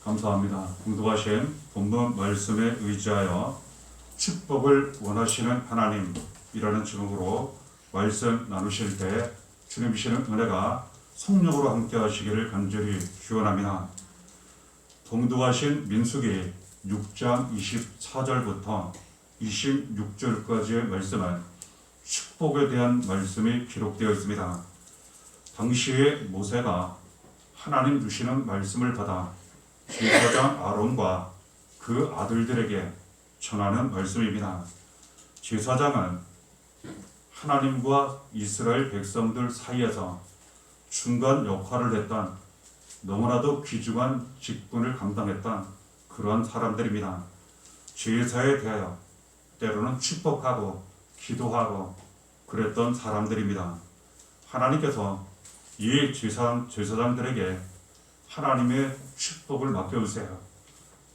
감사합니다. 공독하신 본문 말씀에 의지하여 축복을 원하시는 하나님이라는 제목으로 말씀 나누실 때 주님 주시는 은혜가 성령으로 함께 하시기를 간절히 기원합니다. 봉독하신 민수기 6장 24절부터 26절까지의 말씀은 축복에 대한 말씀이 기록되어 있습니다. 당시에 모세가 하나님 주시는 말씀을 받아 제사장 아론과 그 아들들에게 전하는 말씀입니다. 제사장은 하나님과 이스라엘 백성들 사이에서 중간 역할을 했던 너무나도 귀중한 직분을 감당했던 그러한 사람들입니다. 제사에 대하여 때로는 축복하고 기도하고 그랬던 사람들입니다. 하나님께서 이 제사장들에게 하나님의 축복을 맡겨주세요.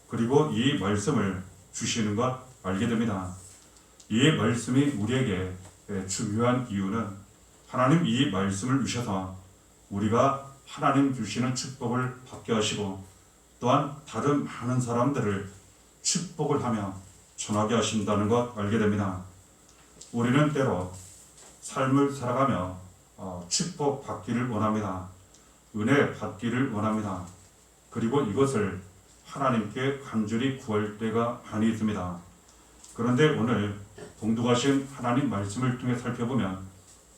그리고 이 말씀을 주시는 것 알게 됩니다. 이 말씀이 우리에게 중요한 이유는 하나님 이 말씀을 주셔서 우리가 하나님 주시는 축복을 받게 하시고 또한 다른 많은 사람들을 축복을 하며 전하게 하신다는 것 알게 됩니다. 우리는 때로 삶을 살아가며 축복 받기를 원합니다. 은혜 받기를 원합니다. 그리고 이것을 하나님께 간절히 구할 때가 많이 있습니다. 그런데 오늘 봉독하신 하나님 말씀을 통해 살펴보면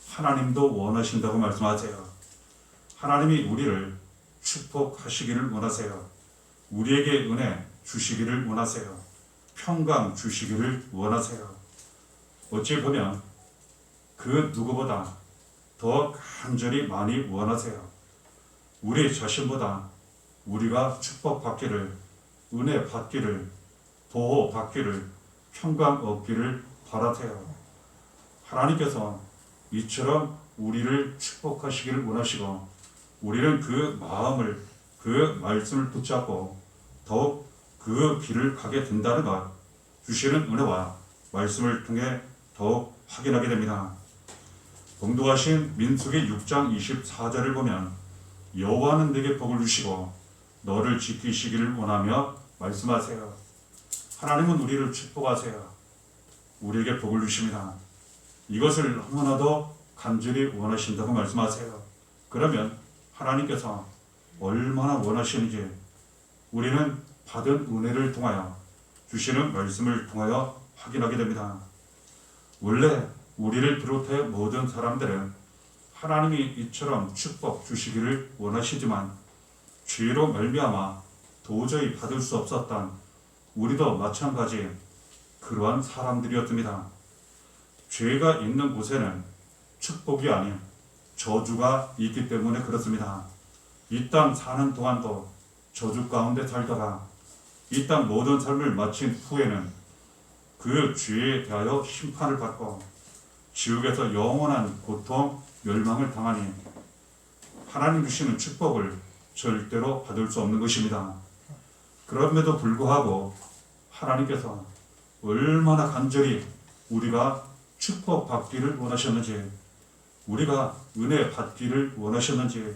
하나님도 원하신다고 말씀하세요. 하나님이 우리를 축복하시기를 원하세요. 우리에게 은혜 주시기를 원하세요. 평강 주시기를 원하세요. 어찌 보면 그 누구보다 더 간절히 많이 원하세요. 우리 자신보다 우리가 축복받기를, 은혜 받기를, 보호받기를, 평강 얻기를 바라세요. 하나님께서 이처럼 우리를 축복하시기를 원하시고 우리는 그 마음을, 그 말씀을 붙잡고 더욱 그 길을 가게 된다는 것 주시는 은혜와 말씀을 통해 더욱 확인하게 됩니다. 봉독하신 민수기 6장 24절을 보면 여호와는 내게 복을 주시고 너를 지키시기를 원하며 말씀하세요. 하나님은 우리를 축복하세요. 우리에게 복을 주십니다. 이것을 너무나도 간절히 원하신다고 말씀하세요. 그러면 하나님께서 얼마나 원하시는지 우리는 받은 은혜를 통하여 주시는 말씀을 통하여 확인하게 됩니다. 원래 우리를 비롯해 모든 사람들은 하나님이 이처럼 축복 주시기를 원하시지만 죄로 말미암아 도저히 받을 수 없었던 우리도 마찬가지 그러한 사람들이었습니다. 죄가 있는 곳에는 축복이 아닌 저주가 있기 때문에 그렇습니다. 이 땅 사는 동안도 저주 가운데 살다가 이 땅 모든 삶을 마친 후에는 그 죄에 대하여 심판을 받고 지옥에서 영원한 고통, 멸망을 당하니 하나님 주시는 축복을 절대로 받을 수 없는 것입니다. 그럼에도 불구하고 하나님께서 얼마나 간절히 우리가 축복받기를 원하셨는지, 우리가 은혜 받기를 원하셨는지,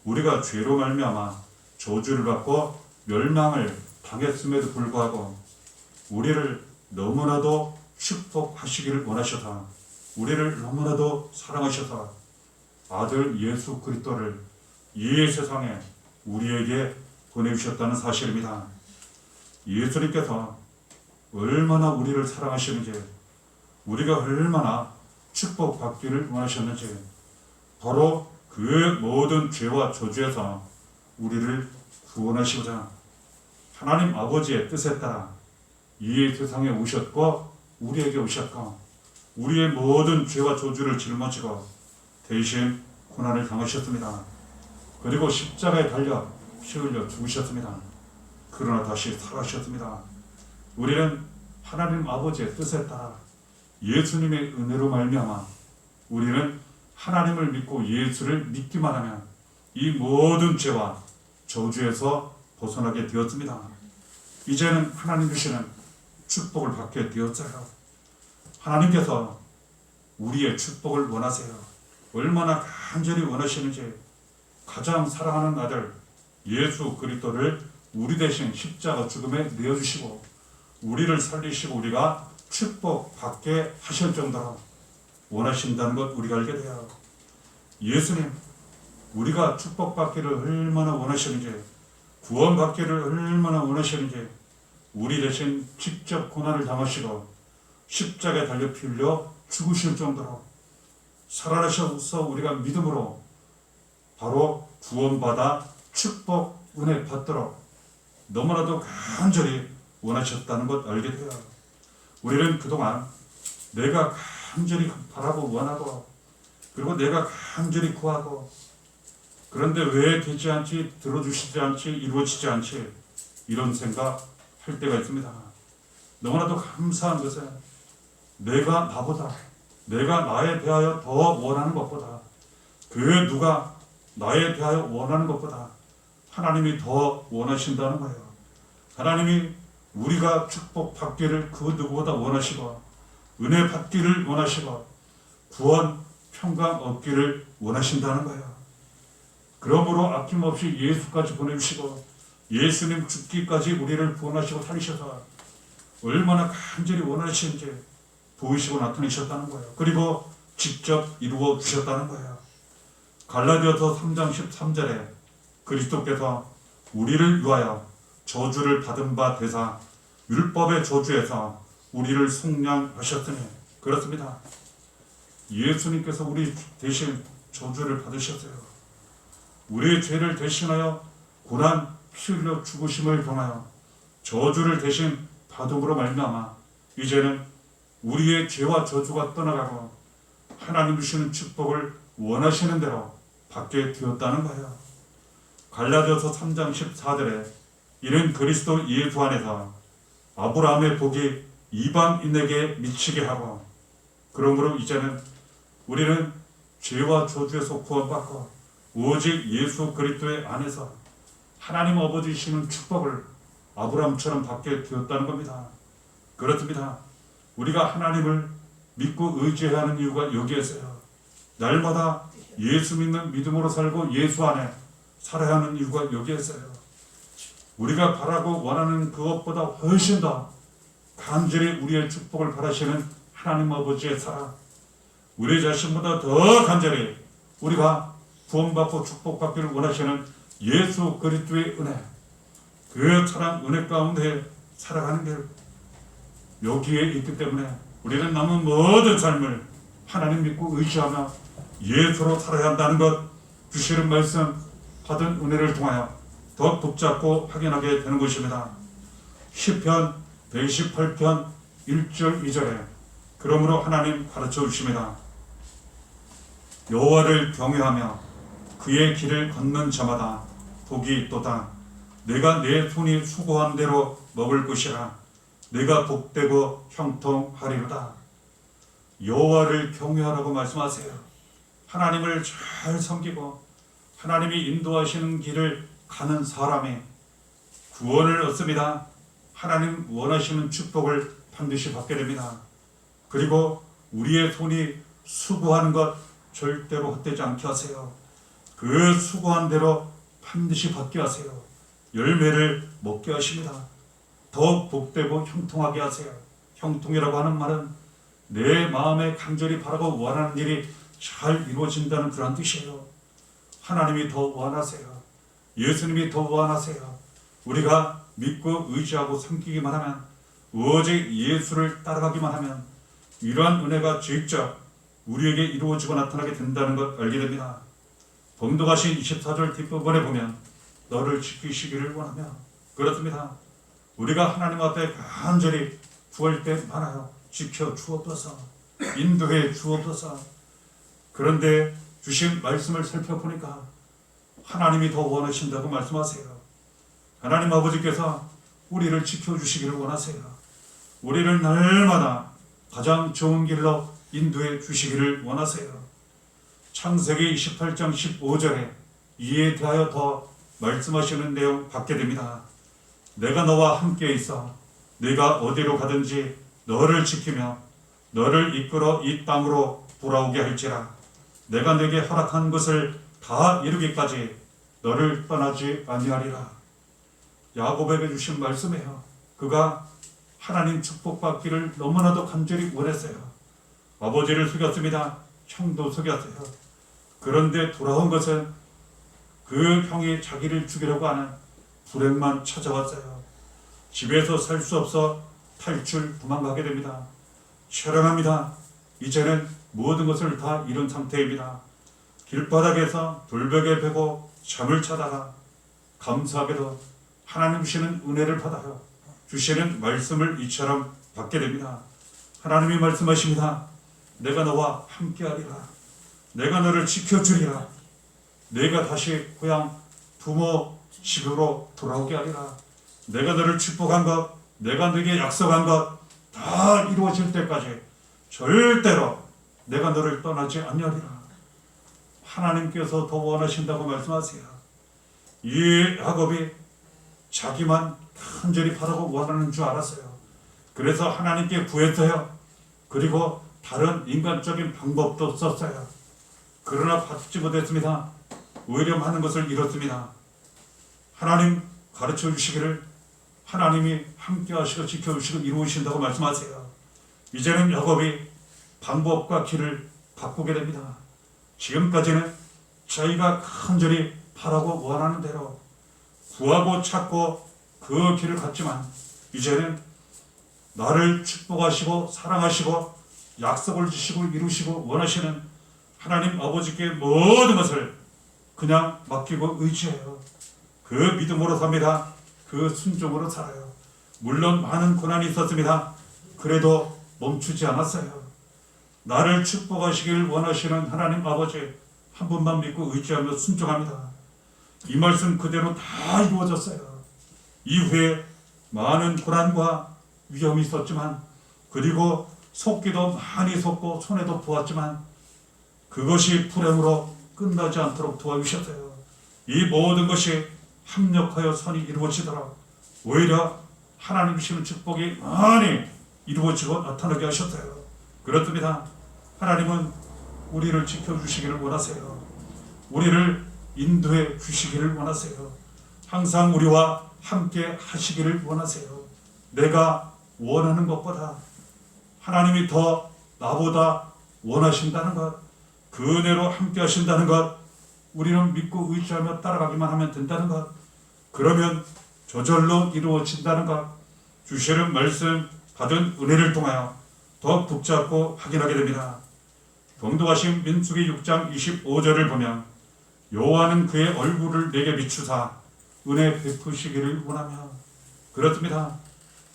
우리가 죄로 말미암아 저주를 받고 멸망을 당했음에도 불구하고 우리를 너무나도 축복하시기를 원하셔서 우리를 너무나도 사랑하셔서 아들 예수 그리스도를 이 세상에 우리에게 보내주셨다는 사실입니다. 예수님께서 얼마나 우리를 사랑하시는지, 우리가 얼마나 축복받기를 원하셨는지, 바로 그 모든 죄와 저주에서 우리를 구원하시고자 하나님 아버지의 뜻에 따라 이 세상에 오셨고 우리에게 오셨고 우리의 모든 죄와 저주를 짊어지고 대신 고난을 당하셨습니다. 그리고 십자가에 달려 피 흘려 죽으셨습니다. 그러나 다시 살아셨습니다. 우리는 하나님 아버지의 뜻에 따라 예수님의 은혜로 말미암아 우리는 하나님을 믿고 예수를 믿기만 하면 이 모든 죄와 저주에서 벗어나게 되었습니다. 이제는 하나님 주시는 축복을 받게 되었어요. 하나님께서 우리의 축복을 원하세요. 얼마나 간절히 원하시는지 가장 사랑하는 아들 예수 그리스도를 우리 대신 십자가 죽음에 내어주시고 우리를 살리시고 우리가 축복받게 하실 정도로 원하신다는 것 우리가 알게 돼요. 예수님, 우리가 축복받기를 얼마나 원하시는지, 구원받기를 얼마나 원하시는지 우리 대신 직접 고난을 당하시고 십자가에 달려 피 흘려 죽으실 정도로 살아나셔서 우리가 믿음으로 바로 구원받아 축복 은혜 받도록 너무나도 간절히 원하셨다는 것 알게 돼요. 우리는 그동안 내가 간절히 바라고 원하고 그리고 내가 간절히 구하고 그런데 왜 되지 않지, 들어주시지 않지, 이루어지지 않지 이런 생각 할 때가 있습니다. 너무나도 감사한 것은 내가 나에 대하여 더 원하는 것보다 그 누가 나에 대하여 원하는 것보다 하나님이 더 원하신다는 거예요. 하나님이 우리가 축복받기를 그 누구보다 원하시고 은혜 받기를 원하시고 구원, 평강 얻기를 원하신다는 거예요. 그러므로 아낌없이 예수까지 보내주시고 예수님 죽기까지 우리를 구원하시고 살리셔서 얼마나 간절히 원하시는지 보이시고 나타내셨다는 거예요. 그리고 직접 이루어 주셨다는 거예요. 갈라디아서 3장 13절에 그리스도께서 우리를 위하여 저주를 받은 바 되사 율법의 저주에서 우리를 속량하셨으니 그렇습니다. 예수님께서 우리 대신 저주를 받으셨어요. 우리의 죄를 대신하여 고난 피 흘려 죽으심을 통하여 저주를 대신 받음으로 말미암아 이제는 우리의 죄와 저주가 떠나가고 하나님 주시는 축복을 원하시는 대로 받게 되었다는 거예요. 갈라디아서 3장 14절에 이는 그리스도 예수 안에서 아브라함의 복이 이방인에게 미치게 하고 그러므로 이제는 우리는 죄와 저주에서 구원받고 오직 예수 그리스도의 안에서 하나님 아버지시는 축복을 아브라함처럼 받게 되었다는 겁니다. 그렇습니다. 우리가 하나님을 믿고 의지해야 하는 이유가 여기에서요. 날마다 예수 믿는 믿음으로 살고 예수 안에 살아야 하는 이유가 여기에서요. 우리가 바라고 원하는 그것보다 훨씬 더 간절히 우리의 축복을 바라시는 하나님 아버지의 사랑, 우리 자신보다 더 간절히 우리가 구원받고 축복받기를 원하시는 예수 그리스도의 은혜, 그 사랑 은혜 가운데 살아가는 길 여기에 있기 때문에 우리는 남은 모든 삶을 하나님 믿고 의지하며 예수로 살아야 한다는 것, 주시는 말씀 받은 은혜를 통하여 더 붙잡고 확인하게 되는 것입니다. 시편 118편 1절 2절에 그러므로 하나님 가르쳐 주십니다. 여호와를 경외하며 그의 길을 걷는 자마다 복이 있도다. 내가 내 손이 수고한 대로 먹을 것이라. 내가 복되고 형통하리로다. 여호와를 경외하라고 말씀하세요. 하나님을 잘 섬기고 하나님이 인도하시는 길을 가는 사람이 구원을 얻습니다. 하나님 원하시는 축복을 반드시 받게 됩니다. 그리고 우리의 손이 수고하는 것 절대로 헛되지 않게 하세요. 그 수고한 대로 반드시 받게 하세요. 열매를 먹게 하십니다. 더 복되고 형통하게 하세요. 형통이라고 하는 말은 내 마음에 간절히 바라고 원하는 일이 잘 이루어진다는 그런 뜻이에요. 하나님이 더 원하세요. 예수님이 더 원하세요. 우리가 믿고 의지하고 섬기기만 하면, 오직 예수를 따라가기만 하면 이러한 은혜가 직접 우리에게 이루어지고 나타나게 된다는 것 알게 됩니다. 본도가신 24절 뒷부분에 보면 너를 지키시기를 원하며, 그렇습니다. 우리가 하나님 앞에 간절히 구할 때 많아요. 지켜 주옵소서, 인도해 주옵소서. 그런데 주신 말씀을 살펴보니까 하나님이 더 원하신다고 말씀하세요. 하나님 아버지께서 우리를 지켜주시기를 원하세요. 우리를 날마다 가장 좋은 길로 인도해 주시기를 원하세요. 창세기 28장 15절에 이에 대하여 더 말씀하시는 내용 받게 됩니다. 내가 너와 함께 있어 네가 어디로 가든지 너를 지키며 너를 이끌어 이 땅으로 돌아오게 할지라. 내가 네게 허락한 것을 다 이루기까지 너를 떠나지 아니하리라. 야곱에게 주신 말씀이에요. 그가 하나님 축복받기를 너무나도 간절히 원했어요. 아버지를 속였습니다. 형도 속였어요. 그런데 돌아온 것은 그 형이 자기를 죽이려고 하는 불행만 찾아왔어요. 집에서 살 수 없어 탈출 도망가게 됩니다. 처량합니다. 이제는 모든 것을 다 잃은 상태입니다. 길바닥에서 돌벽에 베고 잠을 자다가 감사하게도 하나님 주시는 은혜를 받아요. 주시는 말씀을 이처럼 받게 됩니다. 하나님이 말씀하십니다. 내가 너와 함께하리라. 내가 너를 지켜주리라. 내가 다시 고향 부모 집으로 돌아오게 하리라. 내가 너를 축복한 것, 내가 너에게 약속한 것 다 이루어질 때까지 절대로 내가 너를 떠나지 아니하리라. 하나님께서 더 원하신다고 말씀하세요. 이 야곱이 자기만 간절히 바라고 원하는 줄 알았어요. 그래서 하나님께 구했어요. 그리고 다른 인간적인 방법도 썼어요. 그러나 받지 못했습니다. 오히려 많은 것을 잃었습니다. 하나님 가르쳐 주시기를 하나님이 함께 하시고 지켜주시고 이루신다고 말씀하세요. 이제는 야곱이 방법과 길을 바꾸게 됩니다. 지금까지는 자기가 간절히 바라고 원하는 대로 구하고 찾고 그 길을 갔지만 이제는 나를 축복하시고 사랑하시고 약속을 주시고 이루시고 원하시는 하나님 아버지께 모든 것을 그냥 맡기고 의지해요. 그 믿음으로 삽니다. 그 순종으로 살아요. 물론 많은 고난이 있었습니다. 그래도 멈추지 않았어요. 나를 축복하시길 원하시는 하나님 아버지 한 분만 믿고 의지하며 순종합니다. 이 말씀 그대로 다 이루어졌어요. 이후에 많은 고난과 위험이 있었지만 그리고 속기도 많이 속고 손해도 보았지만 그것이 불행으로 끝나지 않도록 도와주셨어요. 이 모든 것이 합력하여 선이 이루어지도록 오히려 하나님 주시는 축복이 많이 이루어지고 나타나게 하셨어요. 그렇습니다. 하나님은 우리를 지켜주시기를 원하세요. 우리를 인도해 주시기를 원하세요. 항상 우리와 함께 하시기를 원하세요. 내가 원하는 것보다 하나님이 더 나보다 원하신다는 것, 그 은혜로 함께 하신다는 것, 우리는 믿고 의지하며 따라가기만 하면 된다는 것, 그러면 저절로 이루어진다는 것, 주시는 말씀 받은 은혜를 통하여 더 붙잡고 확인하게 됩니다. 경도하신 민수기 6장 25절을 보면 여호와는 그의 얼굴을 내게 비추사 은혜 베푸시기를 원하며, 그렇습니다.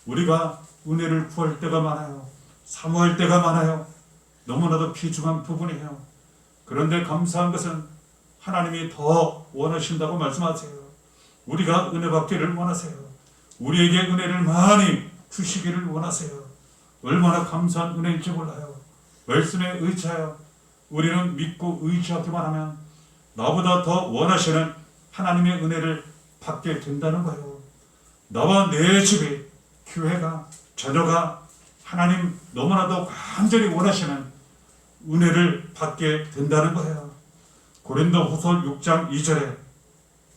우리가 은혜를 구할 때가 많아요. 사모할 때가 많아요. 너무나도 비중한 부분이에요. 그런데 감사한 것은 하나님이 더 원하신다고 말씀하세요. 우리가 은혜 받기를 원하세요. 우리에게 은혜를 많이 주시기를 원하세요. 얼마나 감사한 은혜인지 몰라요. 말씀에 의지하여 우리는 믿고 의지하기만 하면 나보다 더 원하시는 하나님의 은혜를 받게 된다는 거예요. 나와 내 집이, 교회가, 자녀가 하나님 너무나도 간절히 원하시는 은혜를 받게 된다는 거예요. 고린도후서 6장 2절에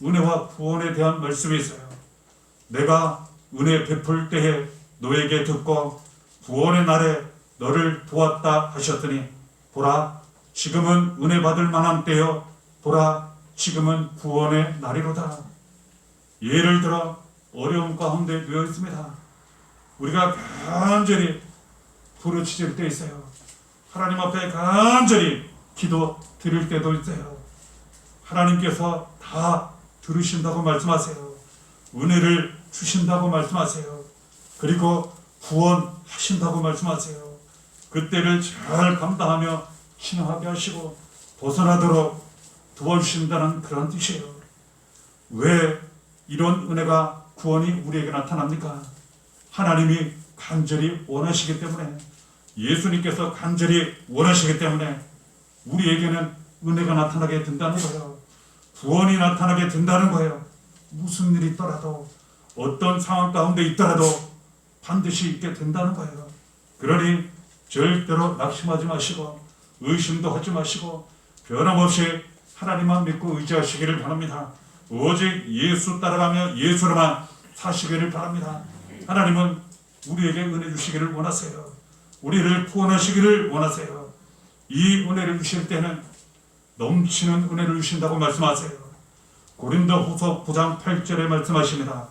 은혜와 구원에 대한 말씀이 있어요. 내가 은혜 베풀 때에 너에게 듣고 구원의 날에 너를 도왔다 하셨더니 보라 지금은 은혜 받을 만한 때요 보라 지금은 구원의 날이로다. 예를 들어 어려움 가운데 놓여 있습니다. 우리가 간절히 부르짖을 때 있어요. 하나님 앞에 간절히 기도 드릴 때도 있어요. 하나님께서 다 들으신다고 말씀하세요. 은혜를 주신다고 말씀하세요. 그리고 구원하신다고 말씀하세요. 그때를 잘 감당하며 신앙하게 하시고 벗어나도록 도와주신다는 그런 뜻이에요. 왜 이런 은혜가 구원이 우리에게 나타납니까? 하나님이 간절히 원하시기 때문에, 예수님께서 간절히 원하시기 때문에 우리에게는 은혜가 나타나게 된다는 거예요. 구원이 나타나게 된다는 거예요. 무슨 일이 있더라도 어떤 상황 가운데 있더라도 반드시 있게 된다는 거예요. 그러니 절대로 낙심하지 마시고 의심도 하지 마시고 변함없이 하나님만 믿고 의지하시기를 바랍니다. 오직 예수 따라가며 예수로만 사시기를 바랍니다. 하나님은 우리에게 은혜 주시기를 원하세요. 우리를 구원하시기를 원하세요. 이 은혜를 주실 때는 넘치는 은혜를 주신다고 말씀하세요. 고린도후서 9장 8절에 말씀하십니다.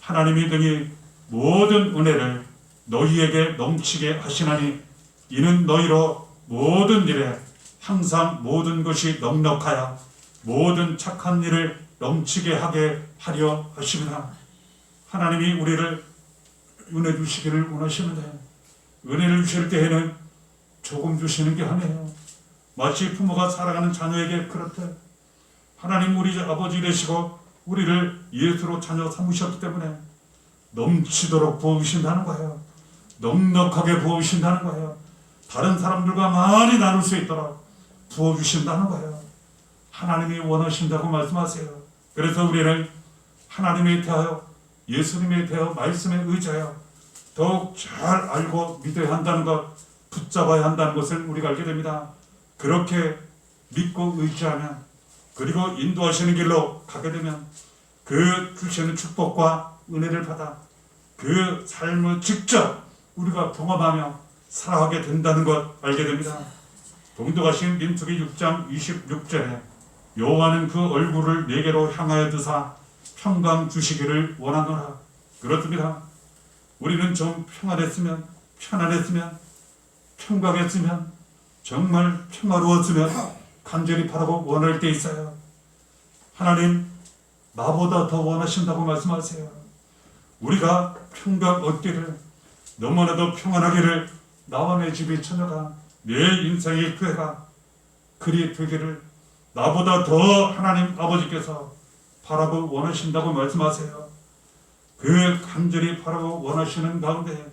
하나님이 능히 모든 은혜를 너희에게 넘치게 하시나니 이는 너희로 모든 일에 항상 모든 것이 넉넉하여 모든 착한 일을 넘치게 하게 하려 하십니다. 하나님이 우리를 은혜 주시기를 원하시는데 은혜를 주실 때에는 조금 주시는 게 아니에요. 마치 부모가 사랑하는 자녀에게 그렇듯 하나님 우리 아버지 되시고 우리를 예수로 자녀 삼으셨기 때문에 넘치도록 부어주신다는 거예요. 넉넉하게 부어주신다는 거예요. 다른 사람들과 많이 나눌 수 있도록 부어주신다는 거예요. 하나님이 원하신다고 말씀하세요. 그래서 우리는 하나님에 대하여 예수님에 대하여 말씀에 의지하여 더욱 잘 알고 믿어야 한다는 것, 붙잡아야 한다는 것을 우리가 알게 됩니다. 그렇게 믿고 의지하면 그리고 인도하시는 길로 가게 되면 그 주시는 축복과 은혜를 받아 그 삶을 직접 우리가 경험하며 살아가게 된다는 것 알게 됩니다. 동독하신 민수기 6장 26절에 여호와는 그 얼굴을 내게로 향하여 드사 평강 주시기를 원하노라. 그렇습니다. 우리는 좀 평안했으면, 편안했으면, 평강했으면, 정말 평화로웠으면 간절히 바라고 원할 때 있어요. 하나님 나보다 더 원하신다고 말씀하세요. 우리가 평강 얻기를, 너무나도 평안하기를, 나와 내 집이 처녀가, 내 인생의 교회가 그리 되기를 나보다 더 하나님 아버지께서 바라고 원하신다고 말씀하세요. 그 간절히 바라고 원하시는 가운데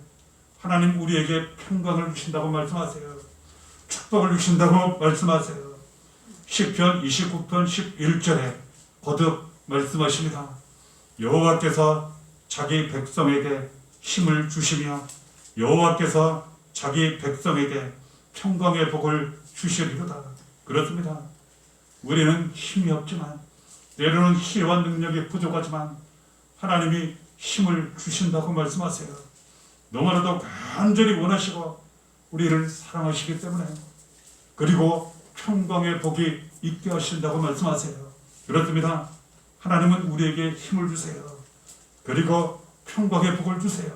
하나님 우리에게 평강을 주신다고 말씀하세요. 축복을 주신다고 말씀하세요. 시편 29편 11절에 거듭 말씀하십니다. 여호와께서 자기 백성에게 힘을 주시며 여호와께서 자기 백성에게 평강의 복을 주시리로다. 그렇습니다. 우리는 힘이 없지만 때로는 희와 능력이 부족하지만 하나님이 힘을 주신다고 말씀하세요. 너무나도 간절히 원하시고 우리를 사랑하시기 때문에 그리고 평강의 복이 있게 하신다고 말씀하세요. 그렇습니다. 하나님은 우리에게 힘을 주세요. 그리고 평강의 복을 주세요.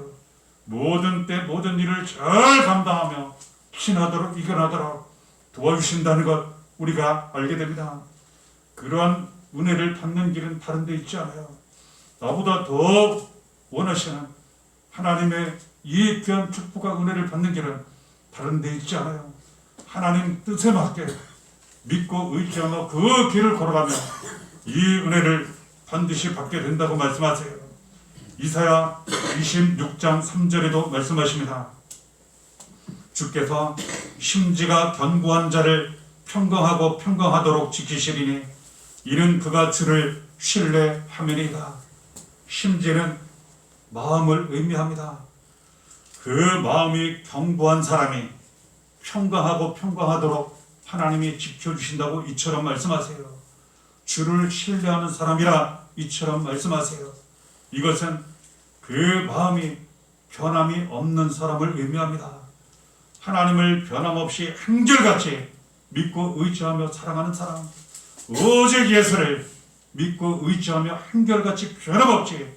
모든 때 모든 일을 잘 감당하며 신하도록 이겨나도록 도와주신다는 것 우리가 알게 됩니다. 그러한 은혜를 받는 길은 다른 데 있지 않아요. 나보다 더 원하시는 하나님의 이 귀한 축복과 은혜를 받는 길은 다른 데 있지 않아요. 하나님 뜻에 맞게 믿고 의지하며 그 길을 걸어가며 이 은혜를 반드시 받게 된다고 말씀하세요. 이사야 26장 3절에도 말씀하십니다. 주께서 심지가 견고한 자를 평강하고 평강하도록 지키시리니 이는 그가 주를 신뢰하매니이다. 심지는 마음을 의미합니다. 그 마음이 견고한 사람이 평강하고 평강하도록 하나님이 지켜주신다고 이처럼 말씀하세요. 주를 신뢰하는 사람이라 이처럼 말씀하세요. 이것은 그 마음이 변함이 없는 사람을 의미합니다. 하나님을 변함없이 한결같이 믿고 의지하며 사랑하는 사람, 오직 예수를 믿고 의지하며 한결같이 변함없이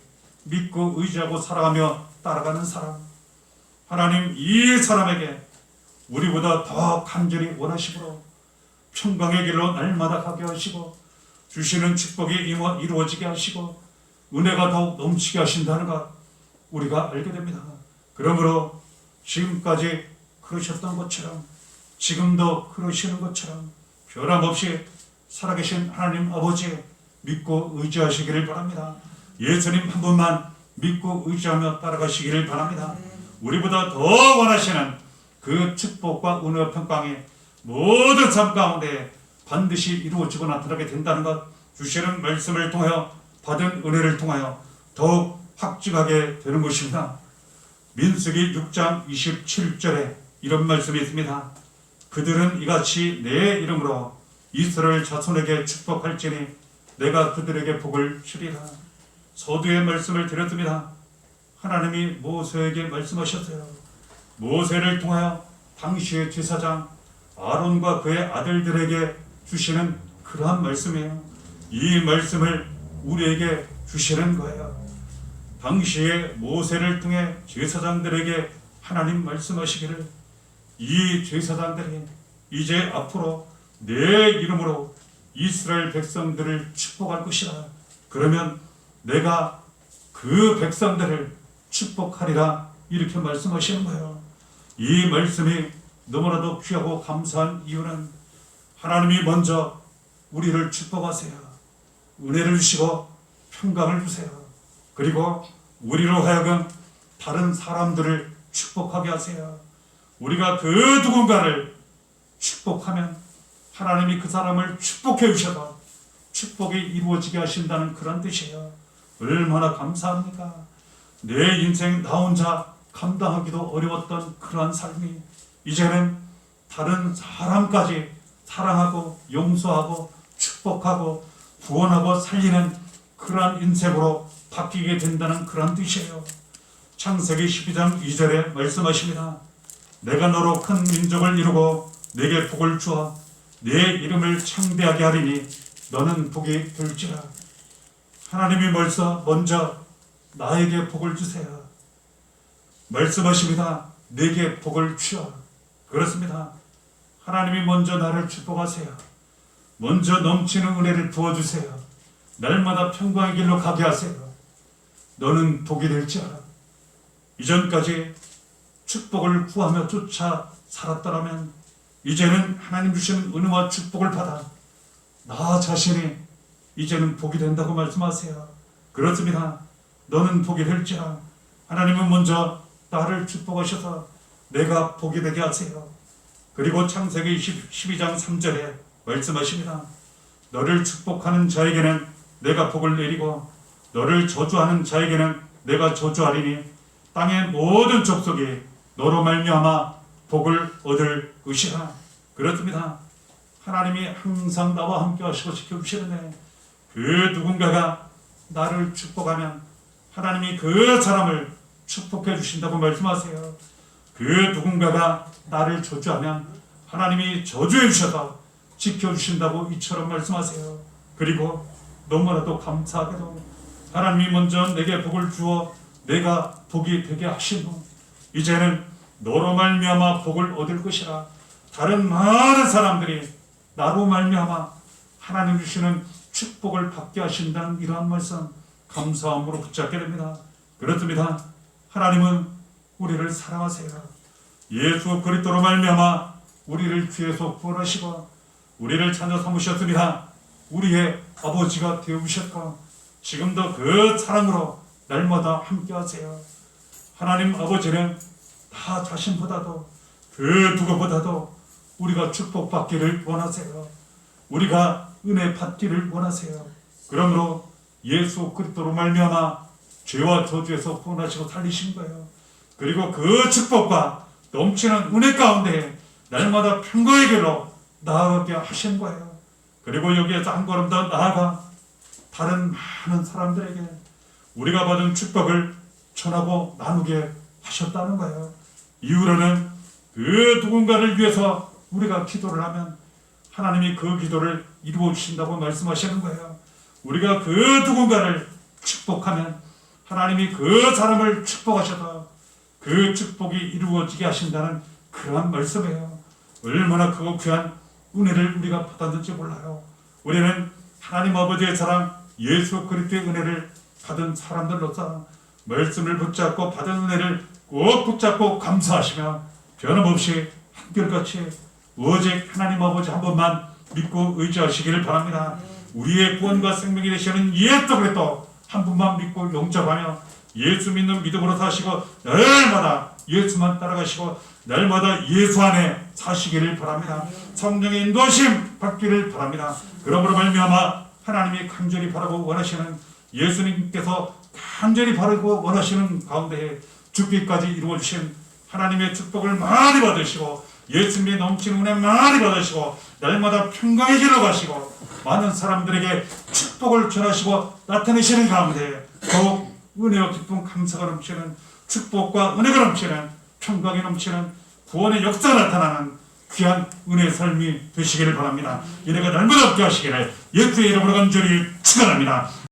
믿고 의지하고 사랑하며 따라가는 사람, 하나님 이 사람에게 우리보다 더 간절히 원하시므로 평강의 길로 날마다 가게 하시고 주시는 축복이 이루어지게 하시고 은혜가 더욱 넘치게 하신다는 것 우리가 알게 됩니다. 그러므로 지금까지 그러셨던 것처럼 지금도 그러시는 것처럼 변함없이 살아계신 하나님 아버지 믿고 의지하시기를 바랍니다. 예수님 한 분만 믿고 의지하며 따라가시기를 바랍니다. 우리보다 더 원하시는 그 축복과 은혜와 평강이 모든 삶 가운데 반드시 이루어지고 나타나게 된다는 것 주시는 말씀을 통하여 받은 은혜를 통하여 더욱 확증하게 되는 것입니다. 민수기 6장 27절에 이런 말씀이 있습니다. 그들은 이같이 내 이름으로 이스라엘 자손에게 축복할지니 내가 그들에게 복을 주리라. 서두에 말씀을 드렸습니다. 하나님이 모세에게 말씀하셨어요. 모세를 통하여 당시의 제사장 아론과 그의 아들들에게 주시는 그러한 말씀이에요. 이 말씀을 우리에게 주시는 거예요. 당시에 모세를 통해 제사장들에게 하나님 말씀하시기를, 이 제사장들이 이제 앞으로 내 이름으로 이스라엘 백성들을 축복할 것이라. 그러면 내가 그 백성들을 축복하리라, 이렇게 말씀하시는 거예요. 이 말씀이 너무나도 귀하고 감사한 이유는 하나님이 먼저 우리를 축복하세요. 은혜를 주시고 평강을 주세요. 그리고 우리로 하여금 다른 사람들을 축복하게 하세요. 우리가 그 누군가를 축복하면 하나님이 그 사람을 축복해 주셔서 축복이 이루어지게 하신다는 그런 뜻이에요. 얼마나 감사합니까? 내 인생 나 혼자 감당하기도 어려웠던 그러한 삶이 이제는 다른 사람까지 사랑하고 용서하고 축복하고 구원하고 살리는 그러한 인생으로 바뀌게 된다는 그런 뜻이에요. 창세기 12장 2절에 말씀하십니다. 내가 너로 큰 민족을 이루고 내게 복을 주어 내 이름을 창대하게 하리니 너는 복이 될지라. 하나님이 먼저 나에게 복을 주세요. 말씀하십니다. 내게 복을 주어. 그렇습니다. 하나님이 먼저 나를 축복하세요. 먼저 넘치는 은혜를 부어주세요. 날마다 평강의 길로 가게 하세요. 너는 복이 될지어라. 이전까지 축복을 구하며 쫓아 살았더라면 이제는 하나님 주시는 은혜와 축복을 받아 나 자신이 이제는 복이 된다고 말씀하세요. 그렇습니다. 너는 복이 될지라. 하나님은 먼저 나를 축복하셔서 내가 복이 되게 하세요. 그리고 창세기 12장 3절에 말씀하십니다. 너를 축복하는 자에게는 내가 복을 내리고 너를 저주하는 자에게는 내가 저주하리니 땅의 모든 족속이 너로 말미암아 복을 얻을 것이라. 그렇습니다. 하나님이 항상 나와 함께 하시고 지켜주시는데 그 누군가가 나를 축복하면 하나님이 그 사람을 축복해 주신다고 말씀하세요. 그 누군가가 나를 저주하면 하나님이 저주해 주셔서 지켜주신다고 이처럼 말씀하세요. 그리고 너무나도 감사하게도 하나님이 먼저 내게 복을 주어 내가 복이 되게 하신 후 이제는 너로 말미암아 복을 얻을 것이라. 다른 많은 사람들이 나로 말미암아 하나님 주시는 축복을 받게 하신다는 이러한 말씀 감사함으로 붙잡게 됩니다. 그렇습니다. 하나님은 우리를 사랑하세요. 예수 그리스도로 말미암아 우리를 죄에서 구원하시고 우리를 찾아 삼으셨습니다. 우리의 아버지가 되어주셨고 지금도 그 사랑으로 날마다 함께하세요. 하나님 아버지는 나 자신보다도 그 누구보다도 우리가 축복받기를 원하세요. 우리가 은혜 받기를 원하세요. 그러므로 예수 그리스도로 말미암아 죄와 저주에서 구원하시고 살리신 거예요. 그리고 그 축복과 넘치는 은혜 가운데 날마다 평강의 길로 나아가게 하신 거예요. 그리고 여기에서 한 걸음 더 나아가 다른 많은 사람들에게 우리가 받은 축복을 전하고 나누게 하셨다는 거예요. 이후로는 그 누군가를 위해서 우리가 기도를 하면 하나님이 그 기도를 이루어 주신다고 말씀하시는 거예요. 우리가 그 누군가를 축복하면 하나님이 그 사람을 축복하셔서 그 축복이 이루어지게 하신다는 그러한 말씀이에요. 얼마나 크고 귀한 은혜를 우리가 받았는지 몰라요. 우리는 하나님 아버지의 사랑 예수 그리스도의 은혜를 받은 사람들로서 말씀을 붙잡고 받은 은혜를 꼭 붙잡고 감사하시며 변함없이 한결같이 오직 하나님 아버지 한 분만 믿고 의지하시기를 바랍니다. 우리의 구원과 생명이 되시는 예수 그리스도 한 분만 믿고 영접하며 예수 믿는 믿음으로 사시고 날마다 예수만 따라가시고 날마다 예수 안에 사시기를 바랍니다. 성령의 인도하심 받기를 바랍니다. 그러므로 말미암아 하나님이 간절히 바라고 원하시는 예수님께서 간절히 바라고 원하시는 가운데 죽기까지 이루어주신 하나님의 축복을 많이 받으시고 예수님의 넘치는 은혜 많이 받으시고 날마다 평강해지러 가시고 많은 사람들에게 축복을 전하시고 나타내시는 가운데 더욱 은혜와 기쁨 감사가 넘치는 축복과 은혜가 넘치는 평강이 넘치는 구원의 역사가 나타나는 귀한 은혜의 삶이 되시기를 바랍니다. 은혜가 날마다 없게 하시기를 예수의 이름으로 간절히 축원합니다.